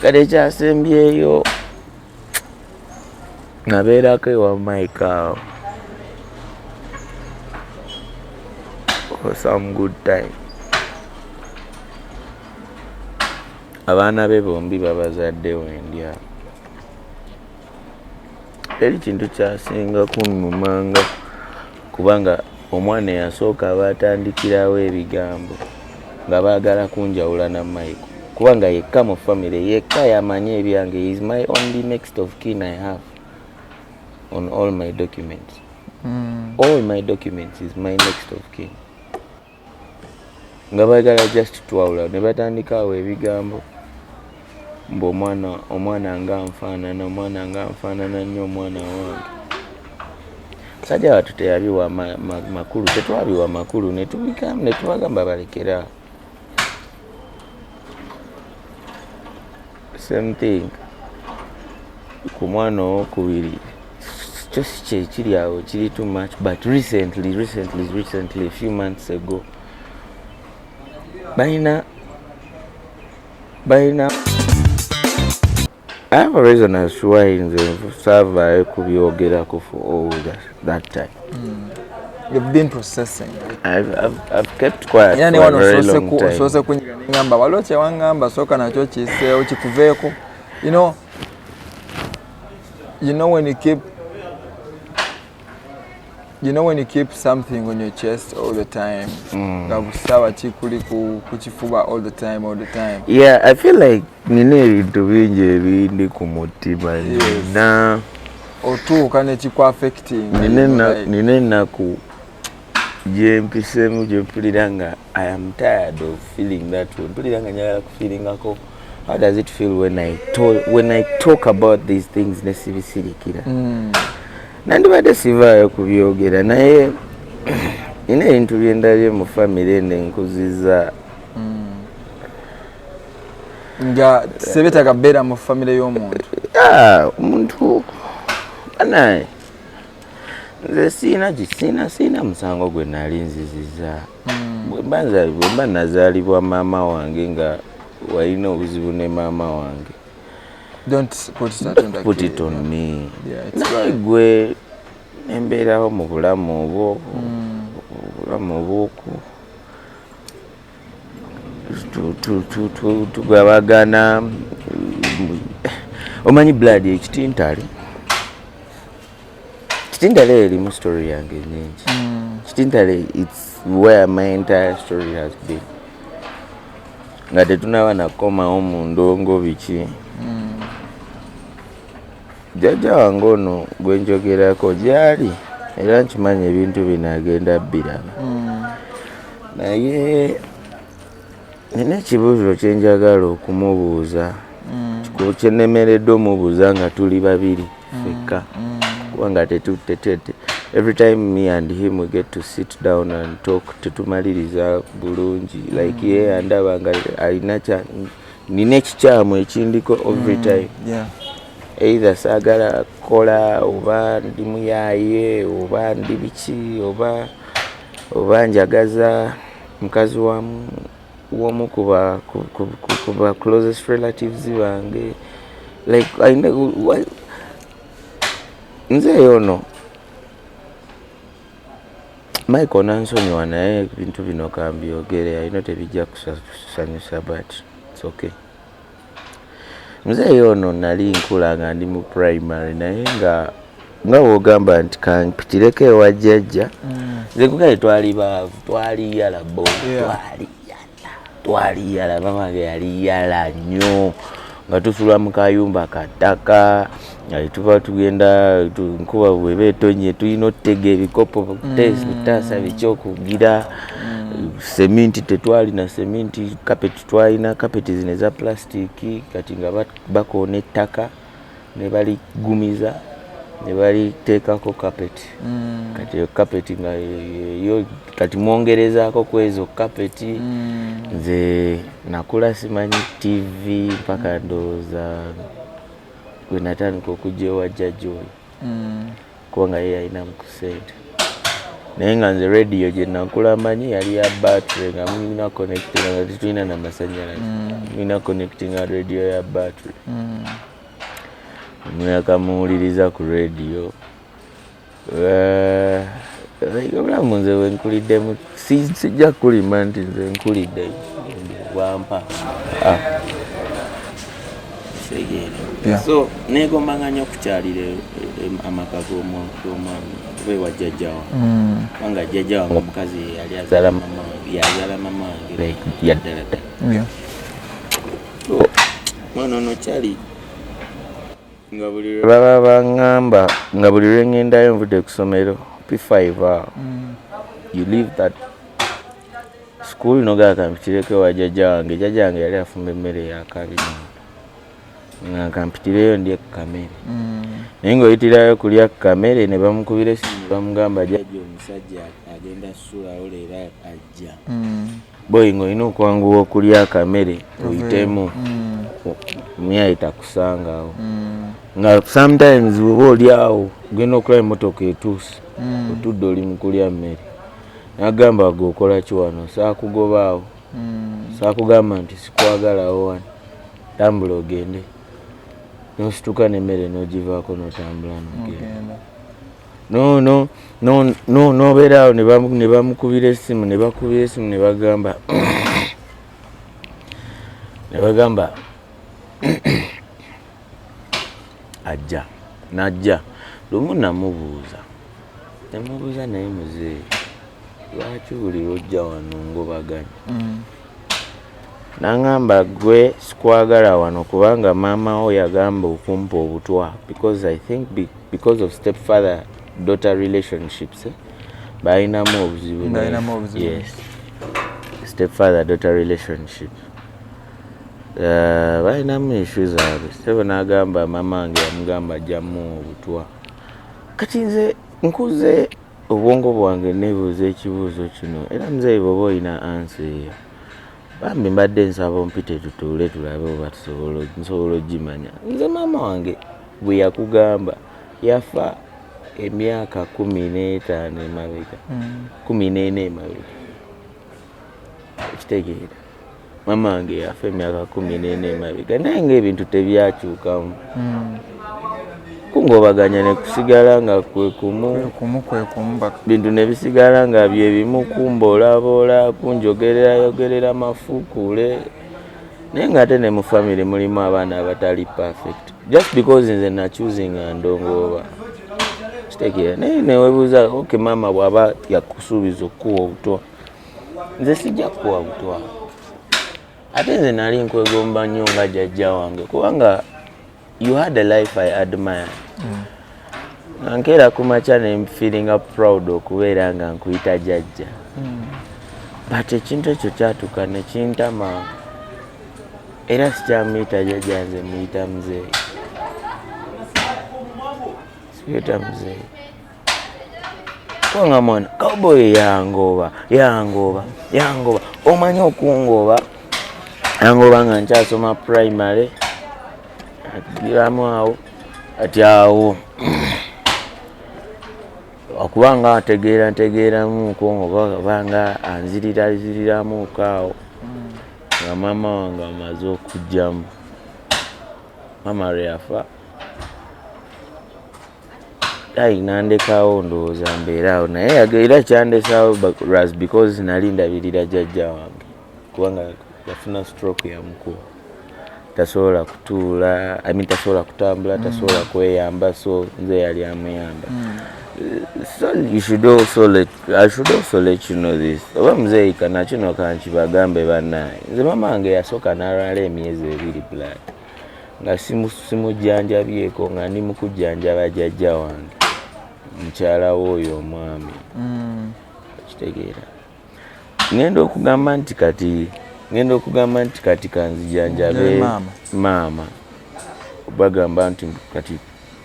kale kyasembyeyo nabeerako ewa Mike awo for some good time. Abaana be bombi babazadde wendya. Teri kintu kyasinga kunnumanga kubanga omwana eyasooka abatandikirawo ebigambo nga baagala kunjawula na Mike kubanga yekka mu family yekka yamanyi ebyange. Is my only next of kin I have on all my documents. All my documents is my next of kin. Nga baagala just twawula ne batandika awo ebigambo mbu omwana nga nfaanana nnyo omwana wange. Sajja watu teyabiwa makulu, tetwabiwa makulu ne tubagamba balekera. Same thing ku mwana owokubiri kyo si kye kiri awo kiri too much, but recently a few months ago balina I have a reason as to why nze saavaayo kubyogerako for all that time. You've been processing. I've kept quiet for a very long time. Osoose kunyamba waliwo kyewangamba sooka nakyo kiseewo kikuveeko. You know when you keep something on your chest all the time, nga busaba kikuli ku kifuba all the time. Yeah, I feel like nina ebintu bingi ebindi ku mutima nina otuuka ne kiku-affecting. Nina ennaku gyempiseemu gyempulira nga I am tired of feeling that way. Mpulira nga njagala kufeelingako. How does it feel when I talk about these things ne sibisirikira? Nandibadde sivaayo kubyogera naye nina ebintu bye ndabye mu famire nenkuzizza. Nga sebetaaga beera mu famire y'omuntu. Omuntu anaye nze siina musango gwe nali nzizizza. Bwe mba nazaalibwa maama wange nga walina obuzibu ne maama wange. Don't put it on me. Naye gwe embeerawo mu bulamu obwoku tugabagana. Omanyi blood ekitintale erimu story yange nyingi. Kitintale, it's where my entire story has been. Nga tetunaba nakomawo mu ndongo biki. Jjajja wange ono gwe njogerako gyali era nkimanyi ebintu bino agenda biraba. Naye nina ekibuuzo kye njagala okumubuuza kyenemeredde omubuuza nga tuli babiri fekka kubanga tetutte. Every time me and him we get to sit down and talk tetumaliriza bulungi like ye andaba nga alina nina ekikyamu ekindiko every time. Either saagala kola oba ndi muyaaye oba ndi biki oba njagaza mukazi w'omu kuba closest relatives bange. Like I know nze yono Mike onansonyiwa naye ebintu bino kambyogere ayina tebijja kusanyusa but it's okay. Nze yono nali nkula nga ndi mu primary naye nga wogamba nti kampitireko ewa jjajja. Nze kugaye twali baavu twali yala mama ge yali yala nnyo nga tusula mu kayumba kattaka nga tuba tugenda nkuba bweba etonye tulina otega ebikopo kutaasa bikyokugira. Seminti tetwali na seminti, kapeti twalina kapeti zino eza plastiki kati nga bakoona ettaka ne baligumiza ne baliteekako kapeti. Kati eyo kapeti nga yo kati mwongerezaako ku ezo kapeti. Nze nakula simanyi TV mpaka ndowooza gwe natandika okujja ewa jjajja oyo kubanga ye yalina mu kusente. naye nga nze radio gye nakula manyi yali ya battery nga mulina connecting nga tetulina n'amasannyalaze mulina connecting nga radio ya battery mwakamuwuliriza ku radio obulamu nze bwenkuliddemu sijja kulima nti nze nkulidde wampa so negomba nnyo okukyalira amaka g'omwami oba jjajja wange kubanga jjajja wange omukazi yali azaala mama wange yaddala ddala mwana ono kyali nga buli baba baŋŋamba nga buli lwe ŋŋendayo nvudde ku ssomero P5 you leave that school nogakampitireeko wa jjajja wange jjajja wange yali afumba emmere yakabi nga kampitireyo ndye ku kamere naye ng'oyitirayo kulya ku kamere ne bamukubira essimu ne bamugamba jjajja omusajja agenda ssulawo leero ajja boyi ng'olina okwanguwa okulya akamere oyitemu myayita kusangawo nga sometimes oba oli awo ogenda okulaba emmotoka etuuse otudde oli mu kulya mmere nagamba gwe okola ki wano saakugobaawo saakugamba nti sikwagalawo wano tambula ogende nosituka n'emmere n'ogivaako n'otambula n'ogenda nobeera awo ne bamukubira essimu ne bakubira essimu ne bagamba ajja najja lumu namubuuza naye muzeeyi lwaki buli lwojja wano ngobaganya nangamba gwe sikwagala wano kubanga maama wo yagamba okumpa obutwa because I think because of stepfather daughter relationships balinamu obuzibu yes stepfather daughter relationship balinamu issues zaabwe sebo nagamba maama wange yamugamba ajjamu obutwa kati nze nkuze obwongo bwange nebuuza ekibuuzo kino era muzeeyi bwoba olina ansi eyo bambi mbadde nsaba ompite tutuule tulabe oba nsobola ogimanya nze maama wange bwe yakugamba yafa emyaka 15 emabega 14 emabega ekitegeera maama wange yafa emyaka 14 emabega naye ng'ebintu tebyakyukamu kungobaganya ne kusigala nga kwekumu bintu ne bisigala nga bye bimu kumboolaboola kunjogerera mafuukule naye ng'ate ne mu family mulimu abaana abatali perfect just because nze nakyuzinga ndongooba kitegeera naye newebuuza okay maama bw'aba yakusuubiza okukuwa obutwa nze sijja kukuwa butwa ate nze nali nkwegomba nnyo nga jjajja wange kubanga you had a life I admire nankeera kumakya ne feelinga proud okubeera nga nkuyita jjajja but ekintu ekyo kyatuka ne kintama era sikyamuyita jjajja nze muyita muzeeyi sikuyita muzeeyi kubanga mwana cowboy yangoba omanyi okungoba yangoba nga nkyasoma primary atugiramu awo ati awo okubanga ntegeeramu kubanga anziririramu kaawo nga maama wange amaze okujjamu maama lwe yafa nandekaawo ndowooza mbeeraawo naye era kyandesaawo because nali ndabirira jjajja wange kubanga yafuna stroke yamukuba tasobola kutuula tasobola kutambula tasobola kweyamba so nze yali amuyamba so I should also let you know this oba muzeeyi kana kino kankibagambe bannaye nze maama wange yasooka n'alwala emyezi 2 blood nga simujjanjabyeko nga ndi mukujjanjaba jjajja wange mukyala w'oyo omwami kitegeera ngenda okugamba nti kati kanzijanjabe maama bagamba nti kati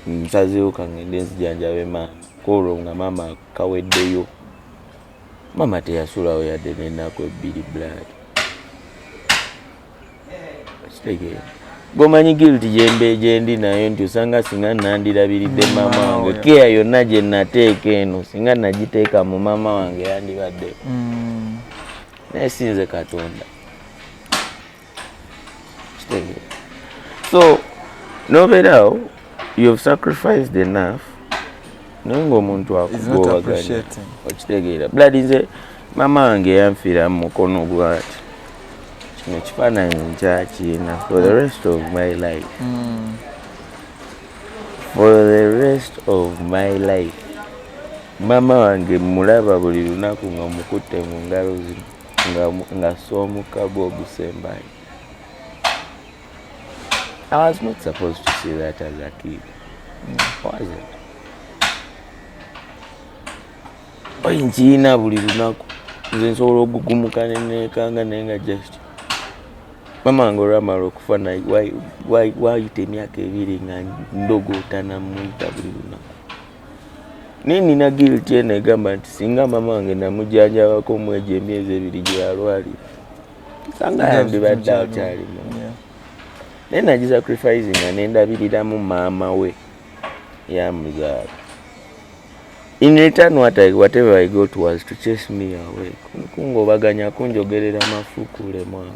nsazeewo kangende nzijanjabe maama kolwo nga maama kaweddeyo maama teyasulawo yadde n'ennaku 2 blood kitegeera gomanyi guilty gyendi nayo nti osanga singa nandirabiridde mama wange keya yonna gye nateeka eno singa nagiteeka mu mama wange yandibadde naye sinze Katonda. So nobeerawo you've sacrificed enough naye ng'omuntu akugobaganya okitegeera. Blood nze mama wange yanfiira mu mukono gwati kino kifaananyi nkyakiina for the rest of my life. For the rest of my life mama wange mulaba buli lunaku nga mukutte mu ngalo zino nga somukago ogusembayo. I was not supposed to see that as a kid. Was it? Oyinkiina buli lunaku nze nsobola okugumuka nenekanga naye nga just mama wange olwamala okufa wayita emyaka 2 nga ndogootana muyita buli lunaku. Naye nina guilty eno egamba nti singa mama wange namujanjabako omwezi emyezi 2 gye yalwalira sanga yandibadde akyalimu. Naye nagisacrifice nga nendabiriramu maama we yamuzaala. In return whatever I got was to chase me away. Kungobaganya kunjogerera mafukule mwana.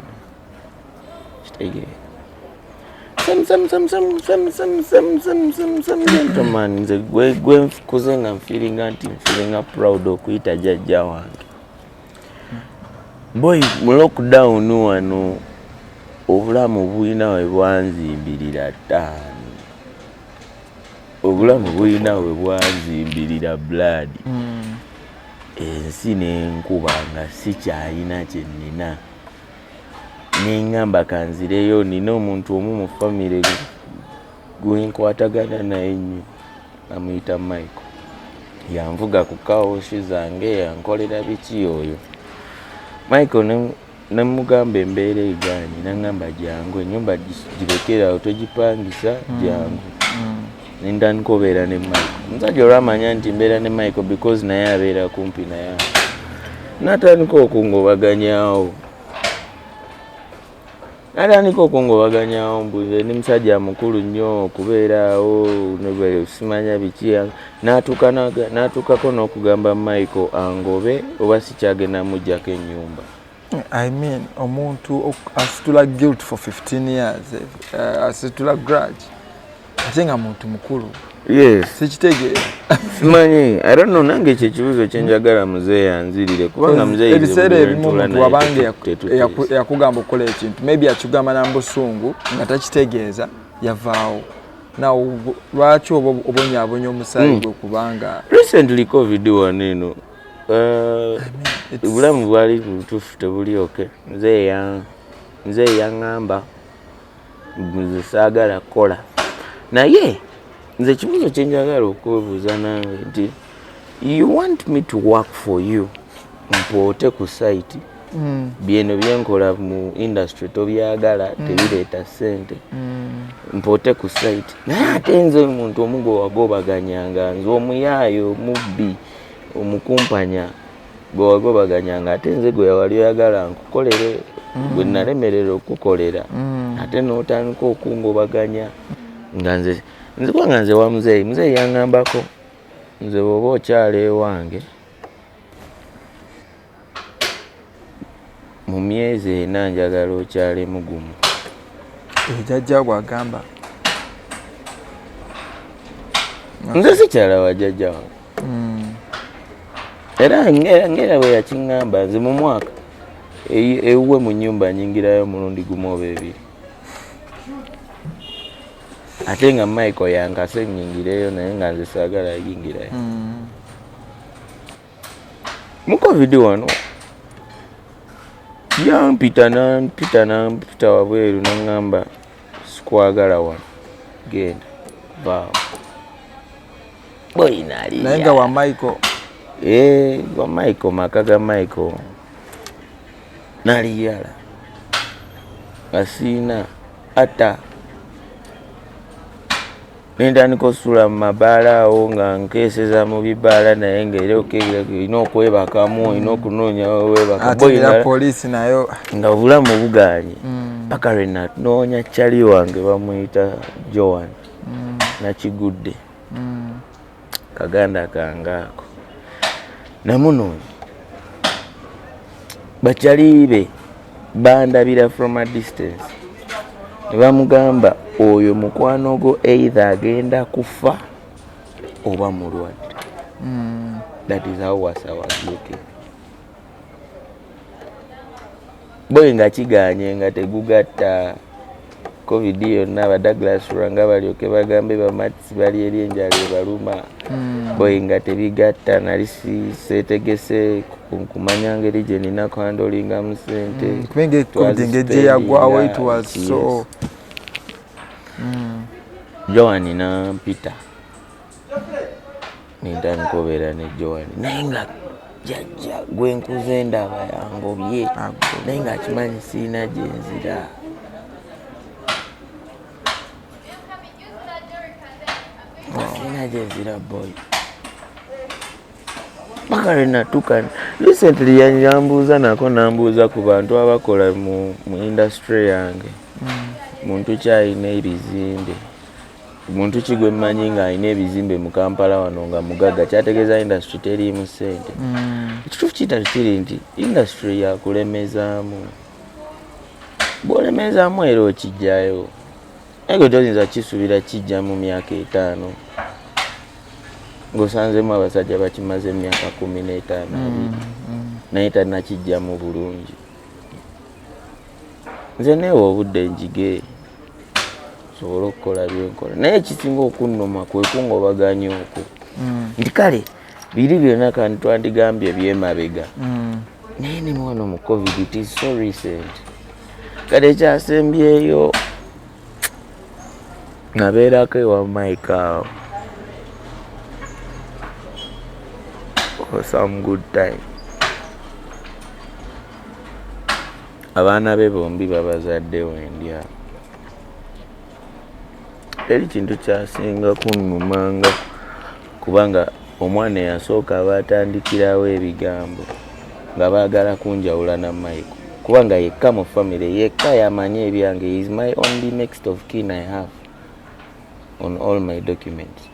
Kitegere. Some gentleman nze gwe nfukuze nga feeling proud okuyita jjajja wange. Boy mu lockdown wano obulamu bulina we bwanzimbirira ttaani. Obulamu bulina we bwanzimbirira blood. Ensi n'enkuba nga sikyalina kye nnina. Nengamba kanzireyo nina omuntu omu mu famire gwenkwatagana naye nnyo amuyita Michael. Yanvuga ku kawoshi zange yankolera biki oyo. Michael namugamba embeera egaanyi nangamba jangu ennyumba girekera togipangisa jangu. Nindandika obeera ne Michael. Omusajja olwamanya nti mbeera ne Michael because naye abeera kumpi naye. Natandika okungobaganyawo. Mbuze ni musajja mukulu nnyo okubeeraawo simanya biki n'atuukako n'okugamba Michael angobe oba sikyagenda mujjako ennyumba. I mean omuntu asitula guilt for 15 years asitula grudge ate nga muntu mukulu. Yes. Sikitegeera. Simanyi. I don't know nange ekyo ekibuzo kye njagala muzeeyi yanzirire kubanga muzeeyi ebiseera ebimu omuntu wabange yakugamba okukola ekintu maybe akigamba na mbusungu nga takitegeeza yavaawo. Now lwaki obonyaabonya omusaayi gwe kubanga recently covid one eno obulamu bwali butuufu tebuli oke. Nze yaŋŋamba nze saagala kukola naye nze ekibuzo kye njagala okwebuuza nange nti you want me to work for you mpoote ku site byeno byenkola mu industry tobyagala tebireeta ssente mpoote ku site naye ate nze omuntu omugo wagobaganyanga nze omuyaayo omubbi omukumpanya gwe wagobaganyanga ate nze gwe wali oyagala nkukolere gwe nalemerera okukolera ate n'otandika okungobaganya nga nze kubanga nze wa muzeeyi yaŋŋambako nze bw'oba okyala ewange mu myezi 4 njagala okyalemu gumu. Jjajja bw'agamba nze sikyala wa jjajja wange era ngera bwe yakiŋŋamba nze mu mwaka ewuwe mu nnyumba nyingirayo mulundi gumu oba 2 ate nga Michael yankase nyingireyo naye nga nze saagala yingirayo. Mu covid wano nampita wabweru naŋŋamba sikwagala wano genda vaawo. Boyinaali naye nga wa Michael wa Michael maka ga Michael naliyala asiina ata nendandika osula mu mabaala awo nga nkeeseza mu bibaala naye ngaera olina okwebakamu olina okunoonya wewebaka ate poliisi nayo nga obulamu buganye paka lwe noonya chali wange bamuyita Joan Nakigudde kaganda kange ako namunoonya bakyali be bandabira from a distance ne bamugamba oyo mukwano gwo either agenda kufa oba mulwadde. That is how Wasa was looking. Boy nga kiganye nga tegugatta COVID yonna aba Douglas Lwanga balyoke bagambe bamatsi bali eri enjala ebaluma. Boy nga tebigatta nali seetegese kumanya ngeri gye nina kwandolinga mu ssente. Kubenge COVID ng'ejje yagwawo it was so. Joan nampita nintankobeera ne Joan naye nga jjajja gwe nkuze ndaba yangobye naye nga akimanyi siina gye nzira. Siina gye nzira boy. Paka lwe natuuka recently yambuuza nako nambuuza ku bantu abakola mu industry yange. Muntu kyalina ebizimbe muntu kigwe mmanyi nga alina ebizimbe mu Kampala wano nga mugagga kyategeeza industry teriimu ssente. Ekituufu kitali kiri nti industry yakulemezaamu bw'olemezaamu era okijjayo naye gwe toyinza kisuubira kijja mu myaka 5 ng'osanzemu abasajja bakimaze emyaka 15 naye tannakijjamu bulungi. Nze neewa obudde njige sobola okukola byenkola naye ekisinga okunnuma kwe kungobaganya okwo nti kale biri byonna kandi twandigambye byemabega naye ne mwono mu COVID it is so recent. Kale ekyasembyeyo nabeerako ewa Mike awo for some good time. Abaana be bombi babazadde wendi awo. Eri kintu kyasinga kunnumanga kubanga omwana eyasooka abatandikirawo ebigambo nga baagala kunjawula na Mike kubanga yekka mu family yekka yamanyi ebyange is my only next of kin I have on all my documents.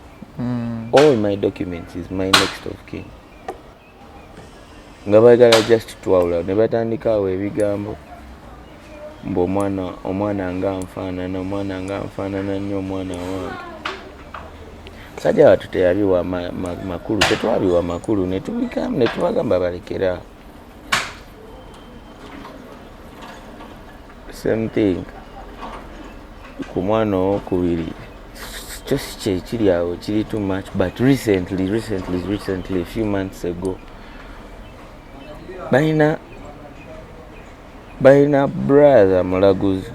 All my documents is my next of kin. Nga baagala just twawula ne batandikawo ebigambo mbo omwana nga nfaanana nnyo omwana wange. Sajja watu teyabiwa makulu tetwabiwa makulu ne tubagamba balekera. Same thing ku mwana owokubiri just kiri awo kiri too much but recently a few months ago balina brother mulaguzi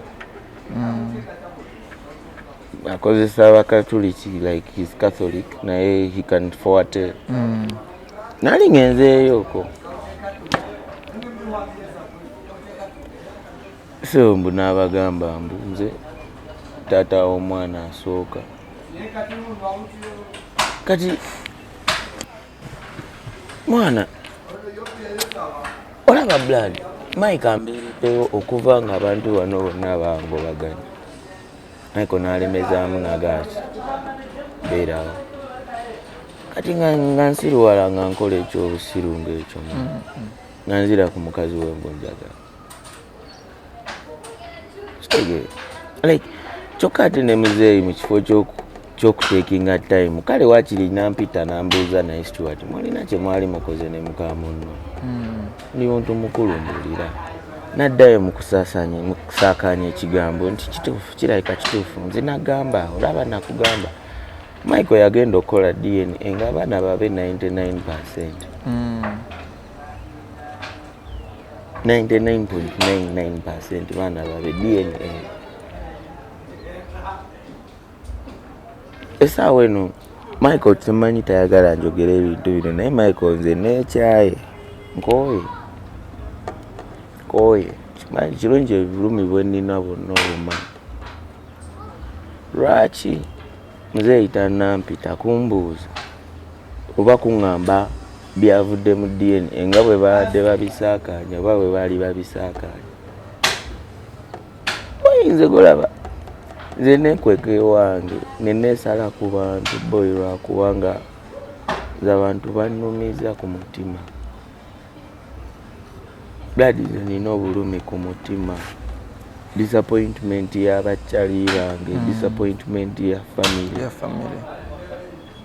akozesa abakatoliki like he's Catholic naye he can forward nali ngenzeeyoko so mbu n'abagamba mbu nze taata w'omwana asooka kati mwana olaba blood Mike ambeereddewo okuva nga abantu bano bonna bangobaganya Mike n'alemezaamu nagaati beerawo kati nga nsiruwala nga nkola ekyobusiru ng'ekyo nga nzira ku mukazi we mbunjagala like kyokka ate ne muzeeyi mu kifo ky'okuteekinga time kale waakiri nampita nambuuza naye Stuart mulina kye mwali mukoze ne muka munno ndi muntu mukulu mbulira naddayo mu kusaakaanya ekigambo nti kituufu kirabika kituufu nze nagamba olaba nakugamba Michael yagenda okukola DNA nga abaana babe 99%. 99.99% baana babe DNA. Essaawa eno Michael temanyi tayagala njogera ebintu bino naye Michael nze neekyaye nkooye kimanyi kirungi ebulumi bwe nnina bonna obumanyi lwaki muzeeyi tannampita kumbuuza oba kuŋŋamba byavudde mu DNA nga bwe baadde babisaakaanya oba bwe baali babisaakaanya nze golaba nze nekweka ewange neneesala ku bantu boy lwakubanga nze abantu bannumiza ku mutima blood nze nina obulumi ku mutima disappointment y'abakyali bange disappointment ya family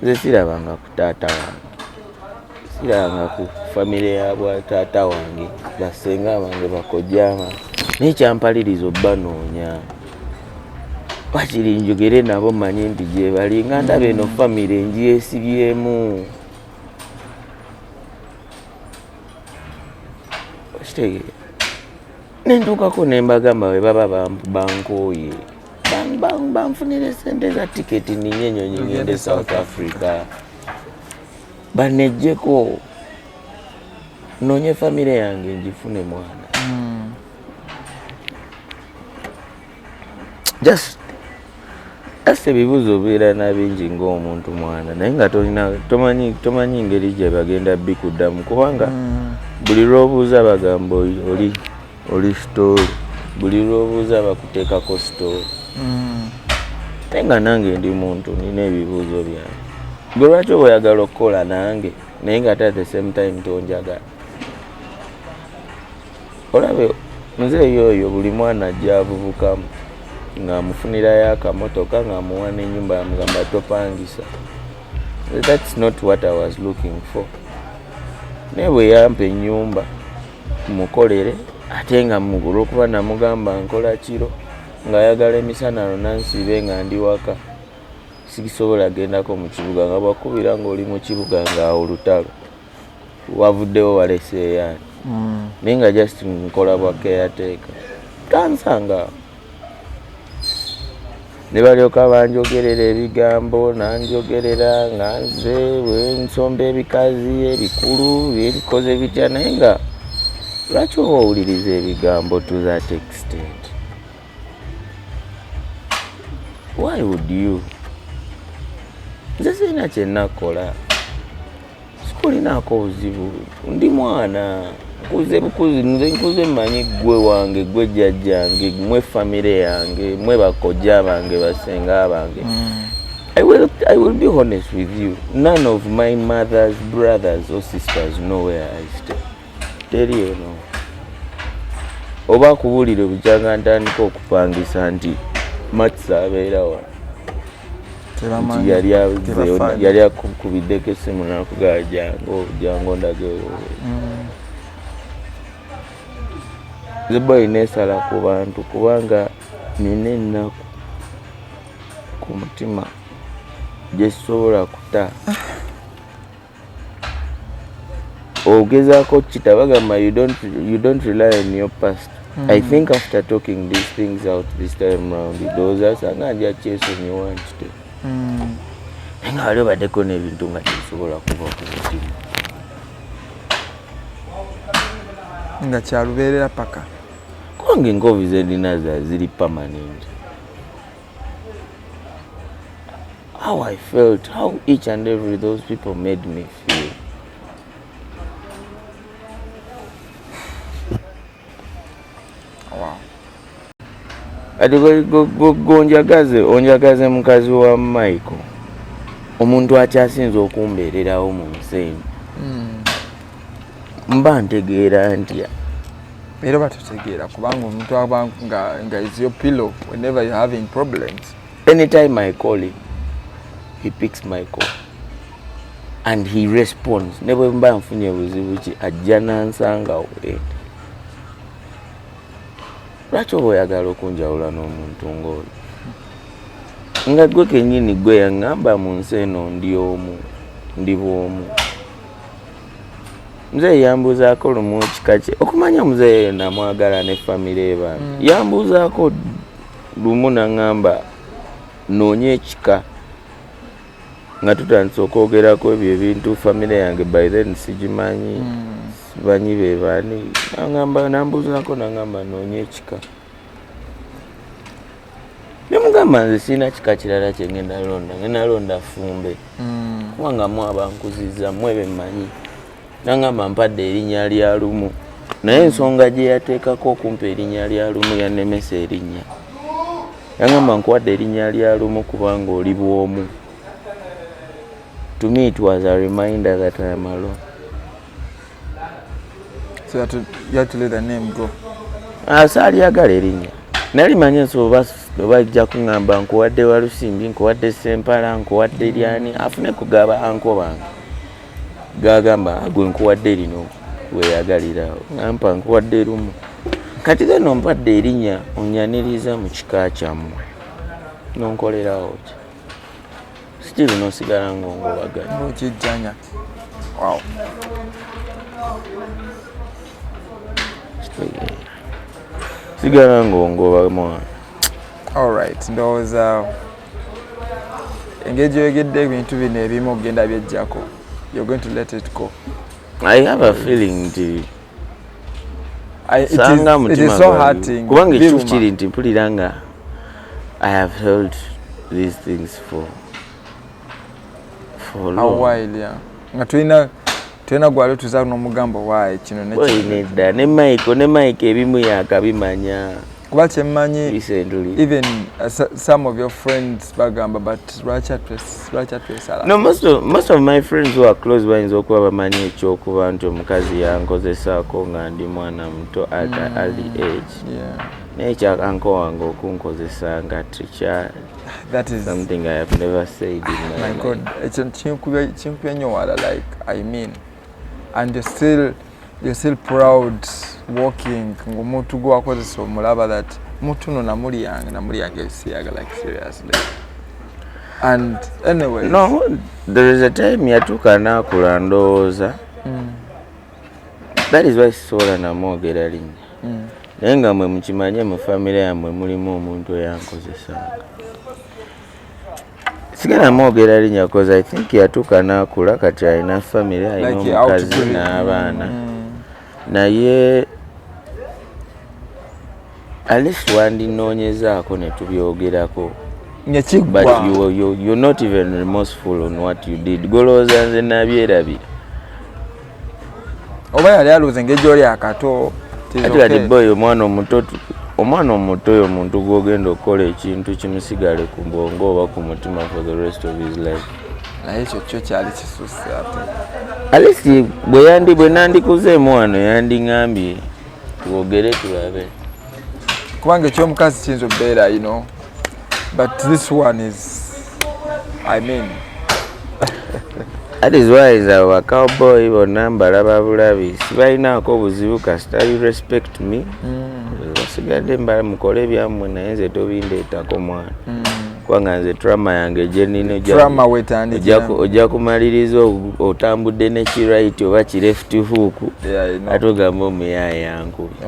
nze sirabanga ku taata wange sirabanga ku family yabwa taata wange basenga bange bakojjama nekyampalirizo banoonya wakiri njogere nabo manyi nti gye bali nga ndaba eno family engyesibyemu okitegeera nentuukako nembagamba we baba bankooye banfunire sente za tiketi ninye enyonyi ngende South Africa banejjeko noonye family yange ngifune mwana just ebibuuzo obeera nabingi ng'omuntu mwana naye nga tomanyi ngeri gye bagenda bikuddamu kubanga buli lw'obuuza bagamba oli story buli lw'obuuza bakuteekako story naye nga nange ndi muntu nina ebibuuzo byange gwe lwaki oba oyagala okukola nange naye nga ate at the same time tonjagala olabe nze yoyo buli mwana ajja avubukamu ng'amufunirayo akamotoka ng'amuwa n'ennyumba yamugamba topangisa. That's not what I was looking for. Naye bwe yampa ennyumba mukolere ate nga olw'okuba namugamba nkola kiro ng'ayagala emisana nansiibe nga ndi waka sikisobola gendako mu kibuga nga bwakubira ng'oli mu kibuga ng'awo olutalo wavuddewo waleseeyaani naye nga just nkola bwa caretaker tansanga ne balyoka banjogerera ebigambo nanjogerera nga nze bwensomba ebikazi ebikulu byebikoze bitya naye nga lwaki oba owuliriza ebigambo to that extent? Why would you? Nze sirina kyenakola sikulinaako buzibu ndi mwana nkuze mmanyi gwe wange gwe jjajjange mwe famire yange mwe bakojja bange basenga bange I will be honest with you, none of my mother's brothers or sisters know where I stay. Teri eno oba kubuulira bukyanga ntandika okupangisa nti Matsa abeera wa nti yali akubiddeko essimu nakugala jango ndage nze boy neesala ku bantu kubanga nina ennaku ku mutima gye sisobola kuta ogezaako kita bagamba you don't rely on your past. I think after talking these things out this time round ndowooza asanga nja kyesonyiwa nkite nga wali obaddeko n'ebintu nga tebisobola kuva ku mutima nga kyalubeerera paka kubanga enkovi ze ndina ziri permanent. How I felt, how each and every those people made me feel. Wow. Ati onjagaze mukazi wa Michael omuntu akyasinza okumbeererawo mu nsi mba ntegeera ntya era batutegeera kubanga omuntu aba nga is your pillow whenever you're having problems. Anytime I call him, he picks my call and he responds. Ne bwe mba nfunye buzibu ki ajja nansanga wenda. Lwaki oba oyagala okunjawula n'omuntu ng'oyo? Nga gwe kennyini gwe yaŋŋamba mu nsi eno ndi bw'omu. Muzeeyi yambuuzaako lumu kika kye okumanya muzeeyi namwagala ne famire ebange yambuuzaako lumu naŋŋamba noonya ekika nga tutandise okwogerako ebyo ebintu famire yange by then sigimanyi simanyi be baani nambuuzaako naŋŋamba noonya ekika ne mugamba nze sirina kika kirala kye ngenda londa Fumbe kubanga mu abankuzizza mmwe be mmanyi nangamba mpadde erinnya lya lumu naye ensonga gye yateekako okumpa erinnya lya lumu yannemesa erinnya yangamba nkuwadde erinnya lya lumu kubanga oli bwomu. To me it was a reminder that I am alone. So you had to let the name go. Saaliyagala erinnya. Nali manyi nsoba bajja kuŋŋamba nkuwadde Walusimbi, nkuwadde Sempala, nkuwadde lyani, afune kugaba anko bange. Gagamba gwe nkuwadde lino weeyagalira. Nampa nkuwadde lumu. Kati gano ompadde erinnya onnyaniriza mu kika kyammwe. Nonkolerawo ki? Still nosigala ng'ongobaganya. Ng'okijjanya. Wow. Sigala ng'ongoba mwana. Alright, ndowooza engeri gyoyogedde ebintu bino ebimu ogenda byejjako. You're going to let it go. I have a feeling nti it is so hurting. Kubanga ekifu kiri nti mpulira nga I have held these things for long. A while, yeah. Nga tulina gwali tuza n'omugambo waayi kino ne kino. Nedda ne Mike ebimu yakabimanya. Kuba kyemmanyi even some of your friends bagamba but lwaki atwesala. No, most of my friends who are close bayinza okuba bamanyi ekyokuba nti omukazi yankozesaako nga ndi mwana muto at an early age. Yeah. Naye kyakanko wange okunkozesa nga tricha. That is something I have never said in my life. God, it's chinkubya nyo wala, like I mean, and you're still proud walking ngomuntu gwa akozesa omulaba that mutu no namuli yange siyaga, like seriously. And anyway, no, there is a time yatuka nakula ndowooza. That is why sola namwogera linnya. Naye nga mwe mukimanye mu family yammwe mulimu omuntu eyankozesanga. Sigala mwogera linnya because I think yatuka nakula kati alina family, alina omukazi n'abaana. Naye at least wandinoonyezaako ne tubyogerako. But you're not even remorseful on what you did. Golowooza nze nabyerabira. Oba yali alowooza engeri gy'oli akato. Ati boy omwana omuto oyo omuntu gw'ogenda okukola ekintu kimusigale ku bwongo oba ku mutima for the rest of his life. Naye ekyo kyo kyali kisusse ate. At least bwe nandikuzeemu wano yandiŋŋambye twogere tulabe. Kubanga ekyomukazi kiyinza obbeera, you know, but this one is, I mean. That is why our cowboy bonna mbalaba bulabi sibalinaako buzibu kasita you respect me. Basigadde mbala mukole byammwe naye nze tobindeetako mwana. Kubanga nze trauma yange gye nnina ojja kumaliriza otambudde ne kiright oba kireft hook ate ogamba omuyaaye yankubye.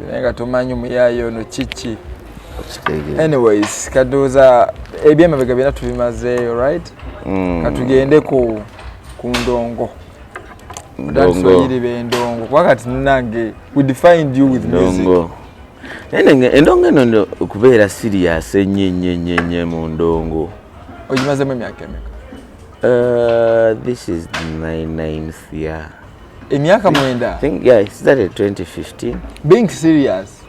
Naye nga tomanyi omuyaaye ono kiki. Anyways, kadooza ebyemabega byonna tubimazeeyo, right? Katugende ku ndongo. Ndongo b'endongo. Wakati nange we defined you with music. Endongo eno okubeera serious ennyo mu ndongo. Ogimazemu emyaka emeka? This is my 9th year. Emyaka 9? I think, yeah, it started 2015. Being serious?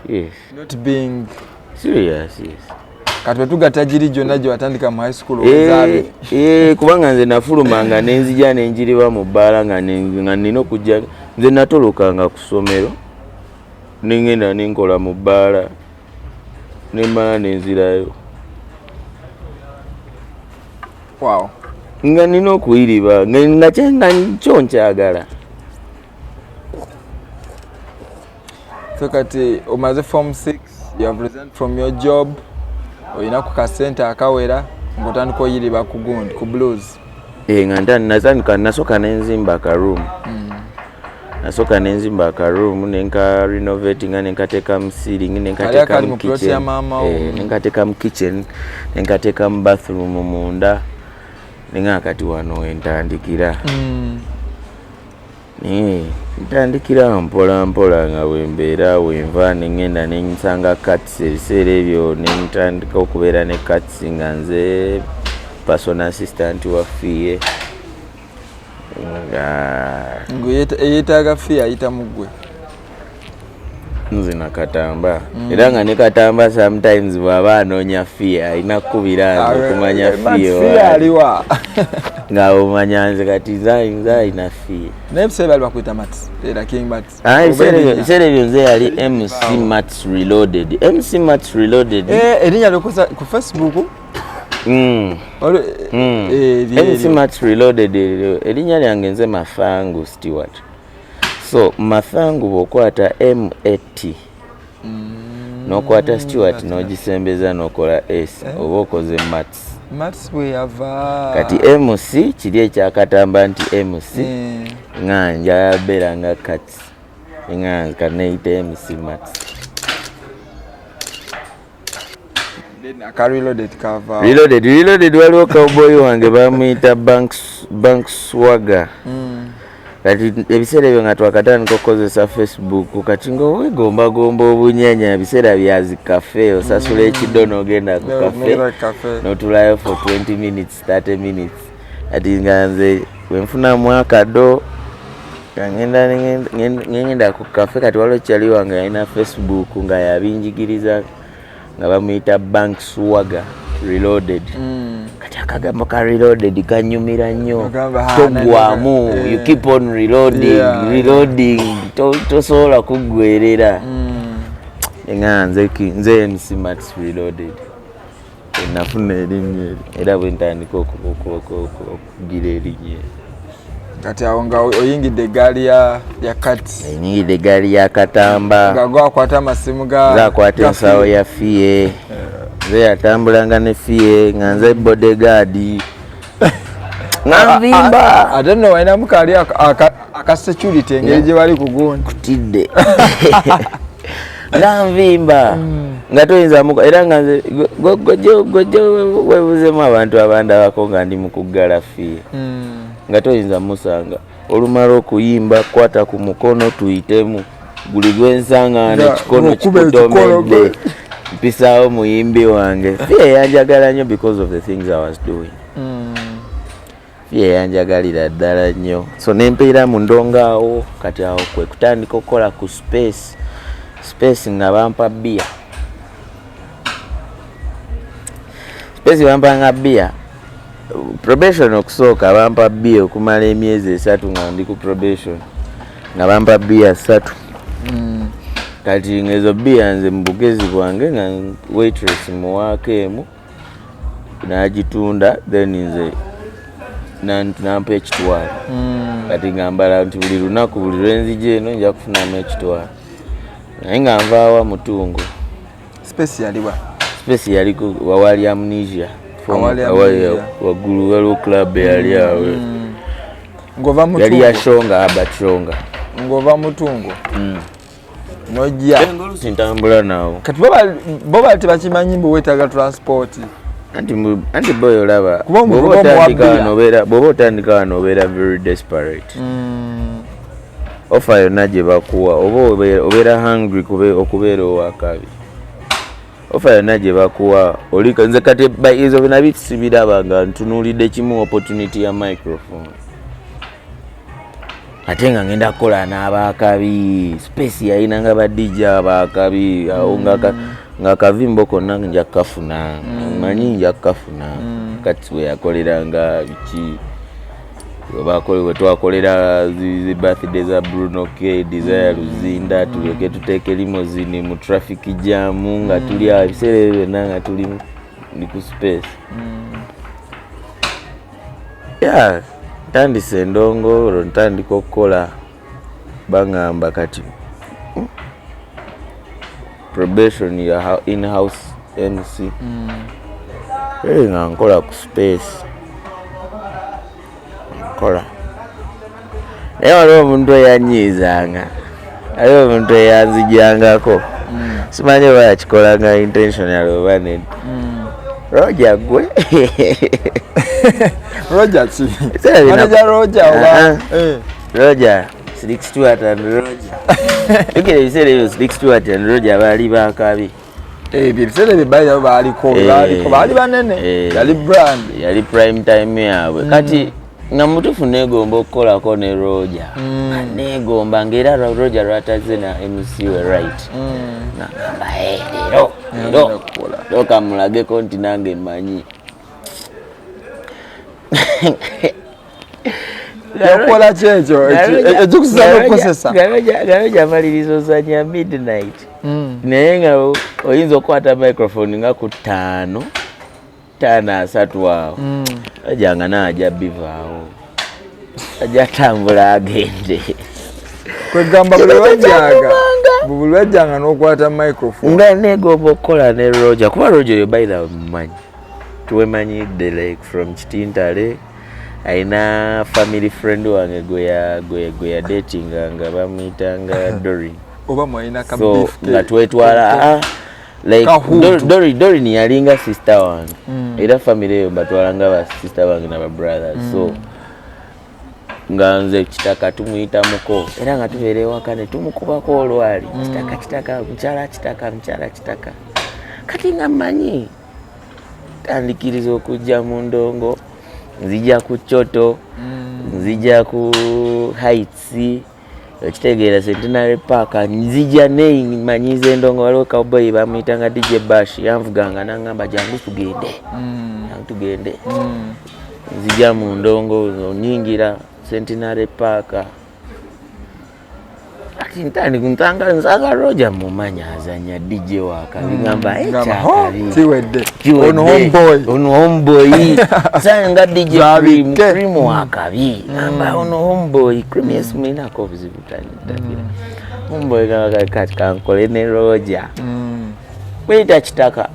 Yes. Not being serious, yes. Kati wetugatta giri gyonna gye watandika mu high school ozaabe. Kubanga nze nafulumanga nenzija nenjiriba mu bbaala nga nina okujja nze natolokanga ku ssomero nengenda nenkola mu bbaala nemmala nenzirayo. Wow. Nga nina okuyiriba nga kyo nkyagala. So kati omaze form 6, you have resigned from your job. Oyina ku kasente akawera ng'otandika oyiriba ku gundi ku blues. Nga natandika nasooka nenzimba akaroom. Nasooka nenzimba akaroom nenka renovating nenkateeka mu ceiling nenkateeka mu kitchen. Nenkateeka mu kitchen nenkateeka mu bathroom munda nenga kati wano wentandikira. Ntandikira mpola nga wembeera wenva nengenda nensanga cuts ebiseera ebyo nentandika okubeera ne cuts nga nze personal assistant wa fee nga yeetaaga fee ayita mu ggwe. nze nakatamba era nga ne katamba sometimes bw'aba anoonya fee alina kkubira nze okumanya fee aliwa nga omanya nze kati nze alina fee n'ebiseera bali bakwita Mats era King Mats ebiseera ebyo nze yali MC Mats Reloaded erinnya lyokoza ku Facebook MC Mats Reloaded erinnya lyange nze Mafangu Stewart. So Mafangu bw'okwata MAT n'okwata Stewart n'ogisembeza n'okola S oba okoze Mats bwe yava kati MC kiri ekyakatamba nti MC ng'anja yabeera nga Kats ng'anze kaneeyita MC Mats. Reloaded waliwo cowboy wange bamuyita Bank Swagger. Kati ebiseera ebyo nga twakatandika okukozesa Facebook kati ng'owegombagomba obunyanya ebiseera bya zi cafe osasula ekiddo n'ogenda ku cafe n'otulayo for 20 minutes 30 minutes kati nga nze bwenfunamu akado ngenda ku cafe kati waliwo kyali wange yalina Facebook nga yabinjigiriza nga bamuyita Bank Swagger Reloaded. Kati akagambo ka Reloaded kanyumira nnyo togwamu you keep on reloading tosobola kuggwerera nga nze MC Mats Reloaded nafuna erinnya era bwe ntandika okugira erinnya kati awo nga oyingidde eggaali ya Kats oyingidde eggaali ya Katamba nga gwakwata amasimu gakwata ensawo ya fiye nze yatambulanga ne fiye nga nze bodyguard nga nvimba ate nno walinamu kaali aka security engeri gye bali kugundi kutidde nga nvimba nga toyinza muko era nga nze gojjo webuzemu abantu abandabako nga ndi mu kuggala fiye nga toyinza musanga olumala okuyimba kwata ku mukono tuyitemu buli gwensanga n'ekikono kikutomedde mpisaawo muyimbi wange fiye yanjagala nnyo because of the things I was doing. Fiye yanjagalira ddala nnyo so nempeera mu ndongaawo kati awo kwe kutandika okukola ku space nga bampa bbiya bampanga bbiya probation okusooka bampa bbiya okumala emyezi 3 nga ndi ku probation nga bampa bbiya 3 kati ngezo bbiya nze mu bugezi bwange nga waitress muwaako emu n'agitunda then nze nampa ekitwalo kati ngambala nti buli lunaku buli lwenzija eno nja kufunamu ekitwalo naye nga nvaawa Mutungo space yali wawali Amnesia waggulu waliwo club yali awo yali yashonga abachonga ngova Mutungo nojja engolusi ntambula nawo kati boba tebakimanyi mbu wetaaga transport anti boy olaba bw'oba otandika wano obeera very desperate offer yonna gye bakuwa oba obeera hungry okubeera owakabi offer yonna gye bakuwa olika nze kati ezo bina bisibiraba nga ntunuulidde kimu opportunity ya microphone ate nga ngenda kukola n'abakabi space yalina nga badijja abakabi awo nga kavimbo konna nja kukafuna manyi nja kukafuna kati we yakoleranga biki we twakolera zi birthday za Bruno K Desire Luzinda tuleke tuteeke limousine mu traffic jam nga tuli abiseera byonna nga tuli ni ku space ntandise endongolo ntandika okukola bangamba kati probation ya in-house MC nga nkola ku space nkola naye waliwo omuntu eyanyiizanga waliwo omuntu eyanzijangako simanyi oba yakikolanga intentional oba nedda Roger gwe Roger ki? Manager Roger oba Roger Slick Stewart and Roger Yogera ebiseera ebyo Slick Stewart and Roger baali bakabi ebiseera ebyo baali banene yali brand yali prime time yaabwe kati nga mutufu negomba okukolako ne Roger negomba ng'era Roger lwataze na MC we right nagamba leero kamulageko nti nange mmanyi yakola kyekyo ekikusaba okukozesa Roger amaliriza ozanya midnight naye nga oyinza okukwata microphone nga ku 5 3 awo ajanga naajja bivaawo ajja tambula agende kwegamba buli wajjanga n'okwata microphone nga negomba okukola ne Roger kuba Roger yo by the mumanyi tuwemanyidde like from Kitintale aina family friend wange gwe ya dating nga bamuyitanga Dorin oba mwalina ka so beef nga twetwala like Dorin yalinga sister wange era family eyo batwalanga ba sister wange na ba brothers so nga nze kitaka tumuyita muko era nga tubeera ewaka ne tumukubako olwali kitaka mkyala kitaka kati nga mmanyi tandikiriza okujja mu ndongo nzija ku Kyoto nzija ku Heights ekitegeera Centenary Park nzija nemanyiza endongo waliwo cowboy bamuyitanga DJ Bash yanvuganga nangamba jangu tugende nzija mu ndongo onyingira Centenary Park ati ntani nsanga Roger mumanya azanya DJ waka bigamba kiwedde ono homeboy sanga DJ Primo wakabi namba ono homeboy Creamius mina ko bizibutani homeboy kati kankole ne Roger kwita kitaka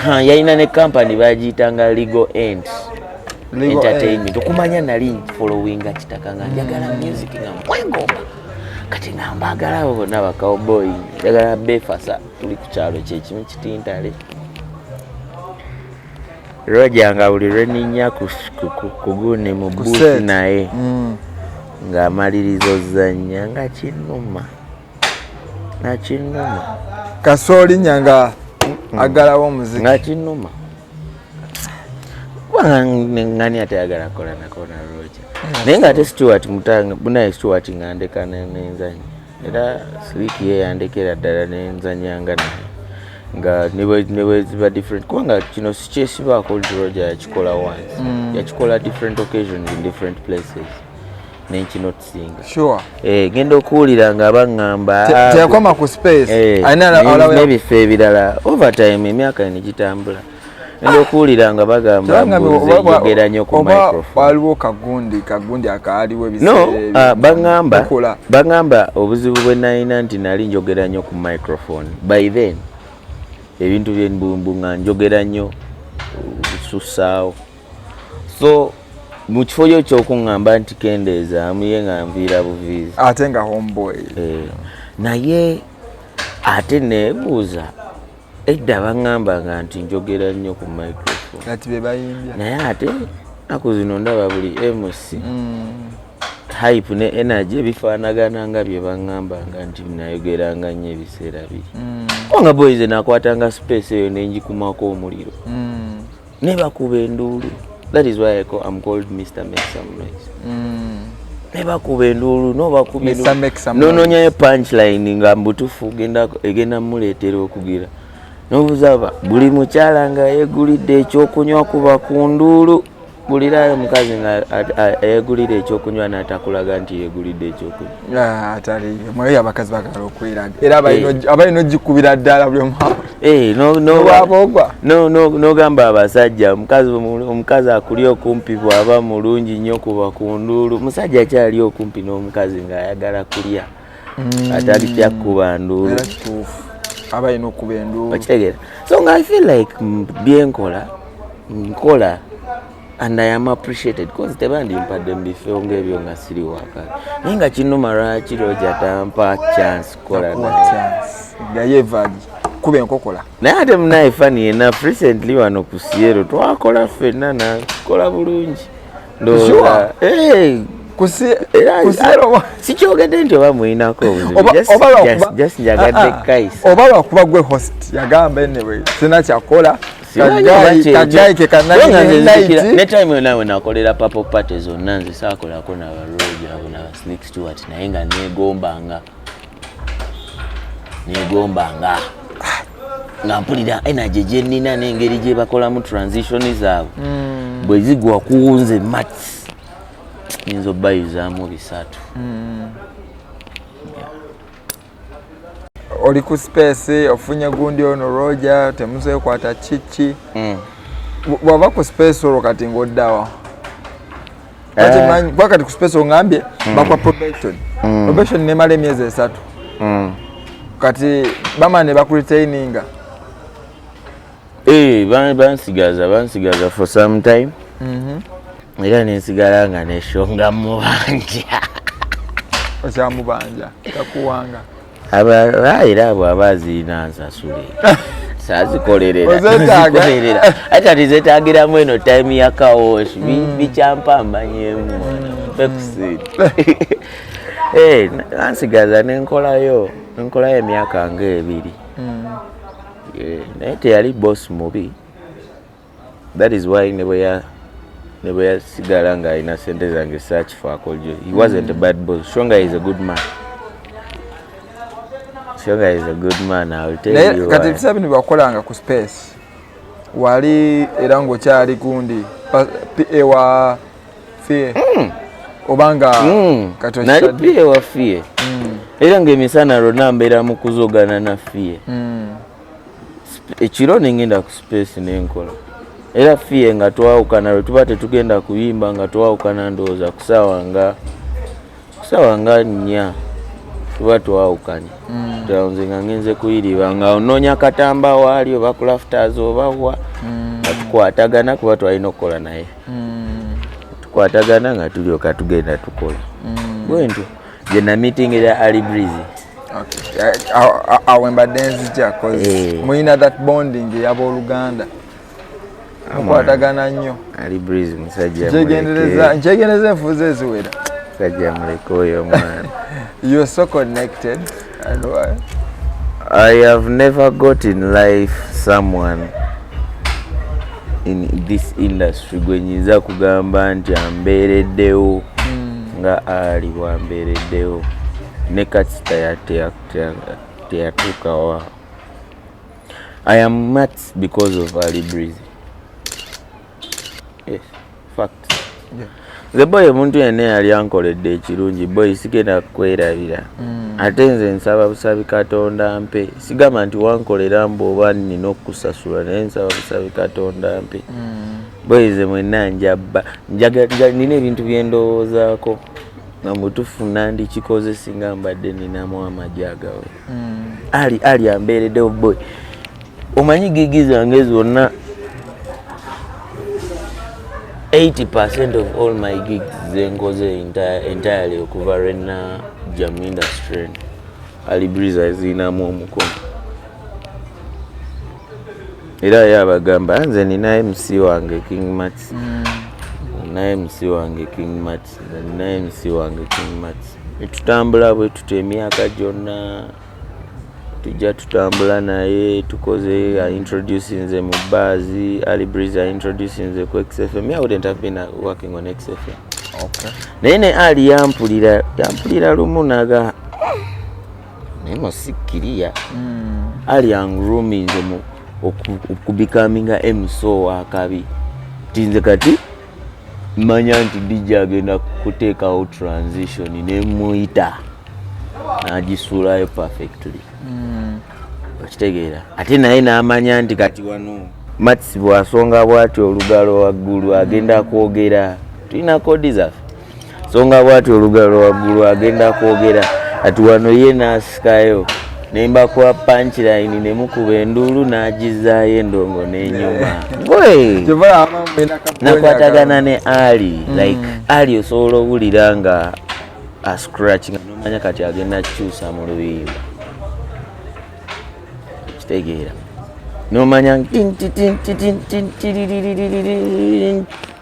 yalina ne company bagiyitanga Legal End Entertainment okumanya nali followinga kitaka nga njagala music nga mwengomba kati nga mbagala bonna ba cowboy njagala befasa tuli ku kyalo kyekimu Kitintale Roger nga buli lweninya kugune mu busi naye nga amalirizo zanya nga kinuma kasooli nyanga agalawo omuziki nga kinuma ngani atayagala kola nakona Roger naye nga ate Stuart Mutanga bunaye Stuart ngandeka nenzanya era Slick ye yandekera ddala nenzanyanga nga newe ziba different kubanga kino sikyesibaako nti Roger yakikola once yakikola different occasions in different places nenkino tusinga sure genda okuwulira nga baŋŋamba teyakoma ku space n'ebifo ebirala overtime emyaka enigitambula ndo kuulira nga bagamba njogera nnyo ku microphone waliwo kagundi akaaliwo ebiseera bagamba obuzibu bwe nalina nti nali njogera nnyo ku microphone by then ebintu byenbumbu nga njogera nnyo susaawo so mu kifo kyo ky'okuŋŋamba nti kendeeza amuye nga nviira buviizi ate nga homeboy naye ate neebuuza edda baŋŋambanga nti njogera nnyo ku microphone kati be bayimbya naye ate naku zino ndaba buli MC hype ne energy bifaanagana nga bye baŋŋambanga nti nayogeranga nnyo ebiseera biri nga boys nakwatanga space eyo nenjikumako omuliro ne bakuba enduulu that is why I'm called Mr. Make Some Noise ne bakuba enduulu nononyayo punchline nga mbutufu egenda muleetera okugira n'obuzaba buli mukyala nga yeegulidde ekyokunywa kuba ku nduulu bulirayo mukazi nga yeegulidde ekyokunywa n'atakulaga nti yeegulidde ekyokunywa atali mweyo abakazi bagala okweraga era abalina ogikubira ddala buli n'ogamba abasajja omukazi akuli okumpi bw'aba mulungi nnyo kuba ku nduulu omusajja akyali okumpi n'omukazi ng'ayagala kulya atalitya kuba nduulu abalina okuba enduulu okitegeera so nga I feel like byenkola nkola and I am appreciated because tebandimpadde mu bifo ng'ebyo nga siri waka naye nga kinuma lwaki Roger tampa chance kola yayevagi kuba enkokola naye ate munaye funny enough recently wano ku Siero twakola ffenna nakola bulungi ndowooza sikyogedde nti oba muyinako obuzibu just njagadde kaisa oba lwakuba gwe host yagamba anyway sina kyakola Kagai ke kanani night ne time nawe nakolera papo party zonna nze saakolako na Roger na Sneak Stewart naye nga negombanga nga mpulira energy gye nnina n'engeri gye bakolamu transition zaabwe bwe zigwa kuwunze mats nyinza obbayuzaamu bisatu. Oli ku space ofunye gundi ono Roger temuze kwata chichi bwaba ku space olwo kati ng'oddawa kati manyi kwakati ku space ongambye bakwa probation nemala emyezi 3 kati bama ne bakuretaininga bansigaza for some time era nensigala nga neshonga mubanja okyamubanja takuwanga era abo abaziina nsasule sazikolerera ate tizetagiramu eno time yakawoshi bikyampa mbanyemu ansigaza nenkolayo emyaka nga 2 naye teyali boss mubi. That is why nebwe yasigala nga alina sente zange search for akoljo. He wasn't a bad boss. Shonga is a good man. Shonga is a good man, I will tell you. Kati bisabi nibakolanga ku space. Wali era ngokyali gundi ewa fie. Obanga kati nali pie wa fie. Era ngemisana ronambera mu kuzogana na fie. Ekiro nengenda ku space nenkola. Era fie nga twawukana lwe tuba tetugenda kuyimba nga twawukana ndowooza kusaawa nga 4 tuba twawukanye. Nze nga ngenze kuyiriba nga onoonya katamba waali oba crafters oba wa nga tukwatagana kuba twalina okukola naye. Tukwatagana nga tulyoka tugenda tukola. Bwentyo gye na meeting era Ali Breezy. Okay. Awe mbadde nzija cause muyina that bonding y'abooluganda. Mukwatagana nnyo. Ali Breezy musajja muleke. Njegendereza enfuuzi eziwera. Musajja muleke oyo mwana. You are so connected. And why? I have never got in life someone in this industry gwe nyinza kugamba nti ambeereddewo nga Ali wambeereddewo ne kati teyatuukawa. I am mad because of Ali Breezy. Yes, fact. Yeah. The boy omuntu yenna yali ankoledde ekirungi boy sigenda kwerabira. Ate nze nsaba busabi Katonda mpe. Sigamba nti wankolera mbu oba nnina okusasula naye nsaba busabi Katonda mpe. Boy ze mwenna njabba. Nina ebintu bye ndowoozaako. Nga mutufu nandi kikoze singa mbadde ninamu amajagawe. Ali ambeereddewo boy. Omanyi gigi zange zonna 80% of all my gigs zengoze entirely okuva rena jam industry. Ali Breezy zinamu omukono. Era yabagamba nze nina MC wange King Mats. Nina MC wange King Mats. Nina MC wange King Mats. Tutambula bwe tutemyaka gyonna. Tujja tutambula naye tukoze introducing nze mu baazi. Ali Breezy introducing nze ku XFM. I wouldn't have been working on XFM. Okay. Naye Ali yampulira lumu naga naye musikiriya. Ali angrumi nze mu okubikaminga MSO wakabi. Tinze kati manya nti DJ agenda kuteekawo transition nemuyita n'agisuulayo perfectly. Okitegeera ate naye n'amanya nti kati wano Mats bw'asonga bw'ati olugalo waggulu agenda kwogera. Tulina kodi zaffe. Songa bw'ati olugalo waggulu agenda kwogera. Ati wano ye n'asikayo nemba kwa punchline nemukuba enduulu n'agizaayo endongo n'enyuma. Nakwatagana ne Ali. Like Ali osobola owulira nga scratch nga nomanya kati agenda kukyusa mu luyimba. Kitegeera nomanya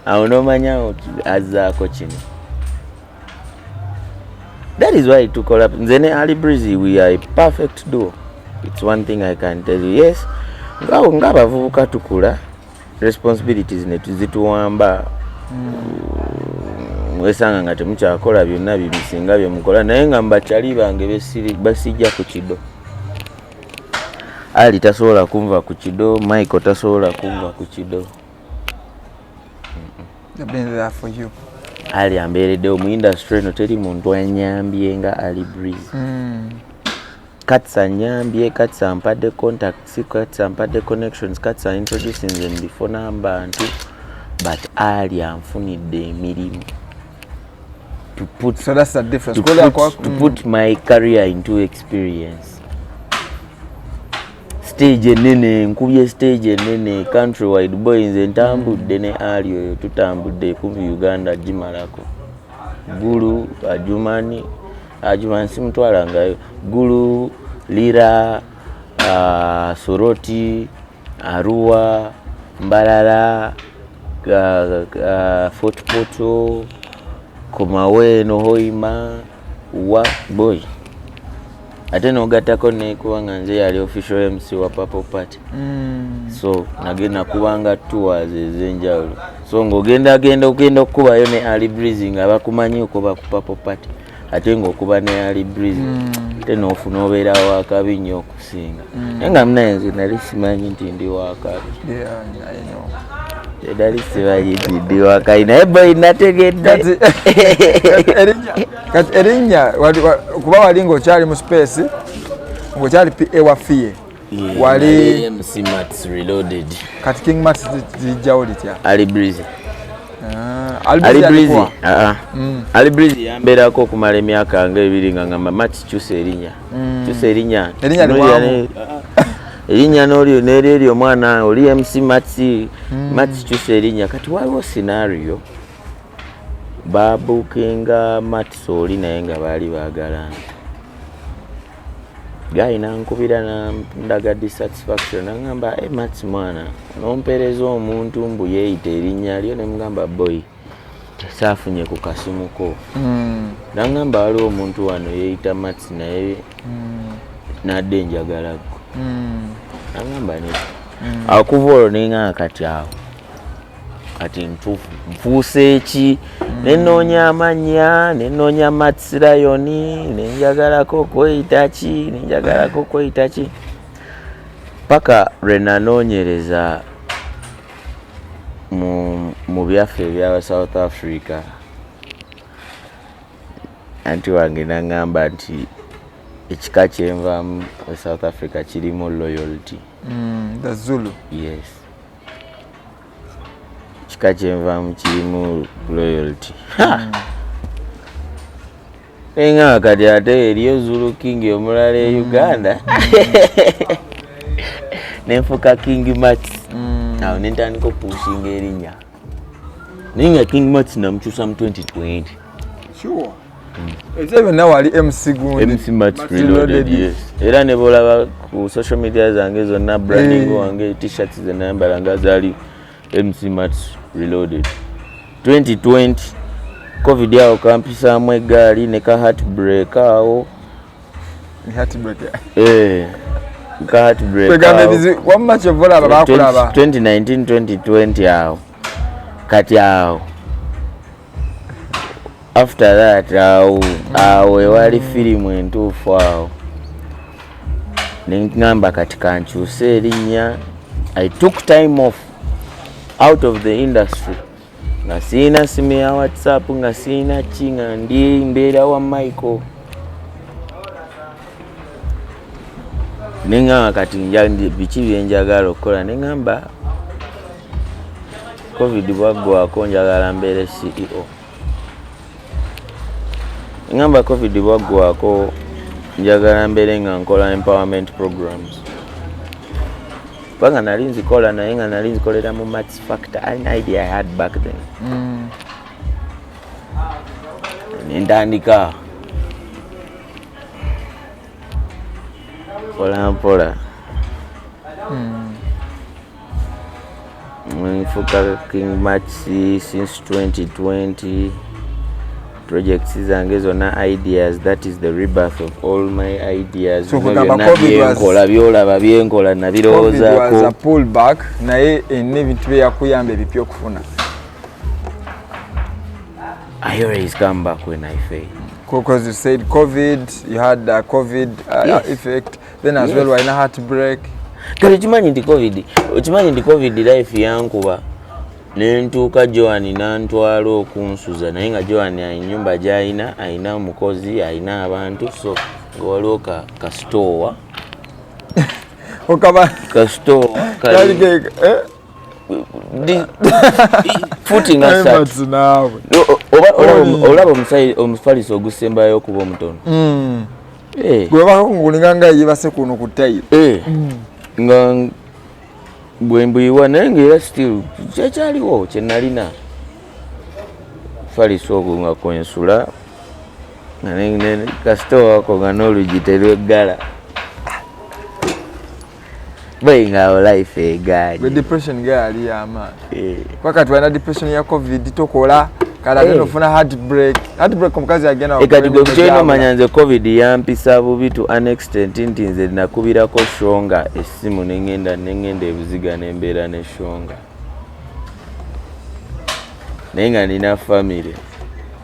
awo nomanya azzaako kino. That is why to call up Nzene Ali Breezy, we are a perfect duo. It's one thing I can tell you. Yes, ng'abavubuka tukula responsibilities ne tuzituwamba mwesanga nga temukyakola byonna bibisinga bye mukola naye nga mbakyali bange basijja ku kido. Ali tasobola kunva ku kido, Michael tasobola kunva ku kido. Ali ambeereddewo mu industry eno teri muntu anyambye nga Ali Breeze. Katsa anyambye, Katsa ampadde contacts, Katsa ampadde connections, Katsa introducing them before n'abantu, but Ali anfunidde emirimu. So that's the difference. To put my career into experience. Stage enene, nkubye stage enene, countrywide boys entambudde ne Ali oyo tutambudde kumpi Uganda gimalako. Gulu, Ajumani simutwalangayo. Gulu, Lira, Soroti, Arua, Mbalala, Fort Poto, Komawe, Nohoima, wa boy. Ate n'ogattako neekuba nga nze yali official MC wa Purple Party. So nagenda kubanga tours ez'enjawulo. So ng'ogenda okukubayo ne Ali Breeze nga bakumanyi okuba ku Purple Party. Ate ng'okuba ne Ali Breeze ate n'ofuna obeera wakabi nnyo okusinga. Naye nga munaye nze nali simanyi nti ndi wakabi. Edali simanyi nti ndi wakabi naye boy nategedde. Kati erinnya kuba wali ng'okyali mu space ng'okyali PA wa Fiye wali MC Mats Reloaded. Kati King Mats zijjawo litya? Ali Breeze. Ali Breeze yambeerako okumala emyaka nga 2 nga ngamba Mats kyusa erinnya. Kyusa erinnya. Erinnya n'olyo n'eryo omwana oli MC Mats kyusa erinnya. Kati waliwo scenario babukinga Mats oli naye nga baali baagalana. Gayi nankubira na ndaga dissatisfaction nangamba Mats mwana nompereza omuntu mbu yeeyita erinnya lyo ne mugamba boy saafunye ku kasimu ko. Nangamba waliwo omuntu wano yeeyita Mats naye nadde njagalago. Nangamba ne akuva olwo nenga kati awo kati nfuuse eki nenoonya amannya nenoonya Mats Lion nenjagalako kweyita ki paka lwe nanoonyereza mu byaffe ebya South Africa. Anti wange nangamba nti ekika kyenvamu South Africa kirimu loyalty. The Zulu. Yes. Ekika kyenvamu kirimu loyalty. Enga kati ate eriyo Zulu King omulala e Uganda. Nenfuka King Mats. Awo nentandika opushinga erinnya. Ninga King Mats namukyusa mu 2020. Sure. Ezebe na wali MC gundi. MC Mats Reloaded, yes. Era ne bolaba ku social media zange zonna branding wange t-shirts ze nambala nga zali MC Mats Reloaded. 2020 COVID yao kampisaamu eggaali ne ka heartbreak awo. Heartbreak. Ka heartbreak. Kwegambe wamma kyevola bakulaba. 2019 2020 awo. Kati awo. After that awo ewali firimu entuufu awo. Nengamba kati kankyuse erinnya. I took time off out of the industry. Nga siina simu ya WhatsApp, nga siina ki, nga ndi mbeera wa Michael. Nengamba kati biki byenjagala okukola. Nengamba COVID bwaggwako njagala mbeere CEO. Ngamba COVID bwaggwako njagala mbeere nga nkola empowerment programs. Banga nali nzikola naye nga nali nzikolera mu Mats Factor. An idea I had back then. Nentandika mpola nfuka King Mats since 2020. projects zange zonna ideas, that is the rebirth of all my ideas. So byolaba byenkola nabirowoozaako. Was a pull back naye n'ebintu byeyakuyamba ebipya okufuna. I always come back when I fail. Because you said COVID, you had the COVID effect, then as well why not heartbreak. Kale okimanyi nti COVID life yankuba nentuuka Joan nantwala okunsuza naye nga Joan ennyumba gy'alina alina omukozi alina abantu so nga waliwo kasitowa kasitowa footing asatu olaba omufaliso ogusembayo okuba omutono gwe bakungulinga nga yebase kuno ku tayiro nga bwembuyiwa naye ngaera still kyekyaliwo kyenalina faliso ogwo nga kwensula kasitowa wako nga n'olugi terweggala bayingawo life egaali depression gaali y'amaani pakati walina depression ya COVID tokola kala ate nofuna heartbreak omukazi agenda kati gwe kukyolina omanya nze COVID yampisa bubi to an extent nti nze nakubirako shonga essimu nengenda ebuziga nembeera ne shonga naye nga nina family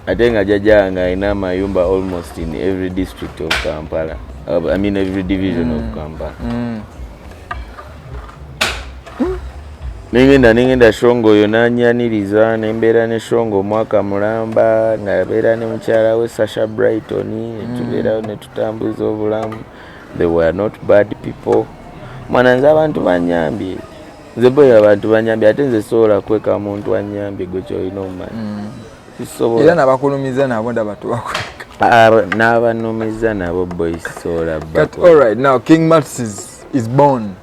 ate nga jjajja nga alina amayumba almost in every district of Kampala, I mean every division of Kampala. Nengenda shongo oyo nanyaniriza nembeera ne shongo omwaka mulamba ngabeera ne mukyala we Sasha Brighton netubeerawo netutambuza obulamu. They were not bad people. Mwana nze abantu banyambye nze boyo abantu banyambye ate nze sobola kweka muntu anyambye gwe kyolina omumanyi era nabakulumiza nabo ndaba tubakweka n'abanumiza nabo boy sobola bakwa. All right, now King Mats is born.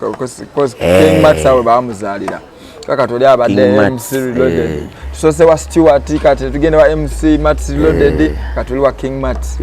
Because King Mats awe bamuzalira kaka toli abadde MC Reloaded so se wa Stewart kati tugende wa MC Mats Reloaded katuli wa King Mats.